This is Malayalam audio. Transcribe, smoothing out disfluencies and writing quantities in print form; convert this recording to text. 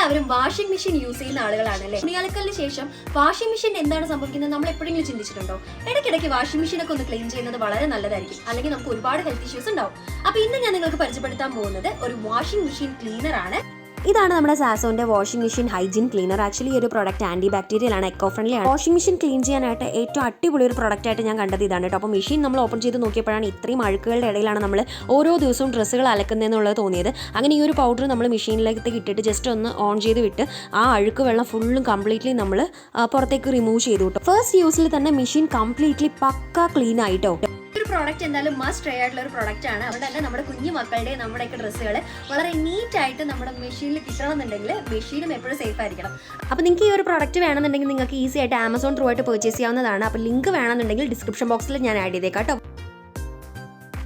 എല്ലാവരും വാഷിംഗ് മെഷീൻ യൂസ് ചെയ്യുന്ന ആളുകളാണല്ലേ. തുണിയലക്കലിന് ശേഷം വാഷിംഗ് മെഷീൻ എന്താണ് സംഭവിക്കുന്നത് നമ്മൾ എപ്പോഴെങ്കിലും ചിന്തിച്ചിട്ടുണ്ടോ? ഇടയ്ക്കിടയ്ക്ക് വാഷിംഗ് മെഷീനൊക്കെ ഒന്ന് ക്ലീൻ ചെയ്യുന്നത് വളരെ നല്ലതായിരിക്കും, അല്ലെങ്കിൽ നമുക്ക് ഒരുപാട് ഹെൽത്ത് ഇഷ്യൂസ് ഉണ്ടാവും. അപ്പൊ ഇന്ന് ഞാൻ നിങ്ങൾക്ക് പരിചയപ്പെടുത്താൻ പോകുന്നത് ഒരു വാഷിംഗ് മെഷീൻ ക്ലീനർ ആണ്. ഇതാണ് നമ്മുടെ സാസോന്റെ washing machine hygiene cleaner. Actually ഈ ഒരു പ്രോഡക്റ്റ് ആന്റി ബാക്ടീരിയൽ ആണ്, എക്കോ ഫ്രണ്ട്ലി ആണ്. വാഷിംഗ് മെഷീൻ ക്ലീൻ ചെയ്യാനായിട്ട് ഏറ്റവും അടിപൊളി ഒരു പ്രോഡക്റ്റ് ആയിട്ട് ഞാൻ കണ്ടത് ഇതാണ് കേട്ടോ. അപ്പോൾ മെഷീൻ നമ്മൾ ഓപ്പൺ ചെയ്ത് നോക്കിയപ്പോഴാണ് ഇത്രയും അഴുക്കുകളുടെ ഇടയിലാണ് നമ്മൾ ഓരോ ദിവസവും ഡ്രസ്സുകൾ അലക്കുന്നതെന്നുള്ളത് തോന്നിയത്. അങ്ങനെ ഈ ഒരു പൗഡർ നമ്മൾ മെഷീനിലേക്ക് ഇട്ടിട്ട് ജസ്റ്റ് ഒന്ന് ഓൺ ചെയ്ത് വിട്ട് ആ അഴുക്ക് വെള്ളം ഫുള്ളും കംപ്ലീറ്റ്ലി നമ്മൾ പുറത്തേക്ക് റിമൂവ് ചെയ്തു കിട്ടും. ഫസ്റ്റ് യൂസിൽ തന്നെ മെഷീൻ കംപ്ലീറ്റ്ലി പക്ക ക്ലീൻ ആയിട്ടോ. ഒരു പ്രോഡക്റ്റ് എന്തായാലും മസ്റ്റ് ട്രൈ ആയിട്ടുള്ള ഒരു പ്രോഡക്റ്റ് ആണ്. അതുകൊണ്ട് തന്നെ നമ്മുടെ കുഞ്ഞു മക്കളുടെ നമ്മുടെയൊക്കെ ഡ്രസ്സുകൾ വളരെ നീറ്റ് ആയിട്ട് നമ്മുടെ മെഷീനിൽ കിട്ടണമെന്നുണ്ടെങ്കിൽ മെഷീനും എപ്പോഴും സേഫ് ആയിരിക്കണം. അപ്പോൾ നിങ്ങൾക്ക് ഈ ഒരു പ്രോഡക്റ്റ് വേണമെന്നുണ്ടെങ്കിൽ നിങ്ങൾക്ക് ഈസി ആയിട്ട് ആമസോൺ ത്രൂ ആയിട്ട് പർച്ചേസ് ചെയ്യാവുന്നതാണ്. അപ്പോൾ ലിങ്ക് വേണമെന്നുണ്ടെങ്കിൽ ഡിസ്ക്രിപ്ഷൻ ബോക്സിൽ ഞാൻ ആഡ് ചെയ്തേക്കാം കേട്ടോ.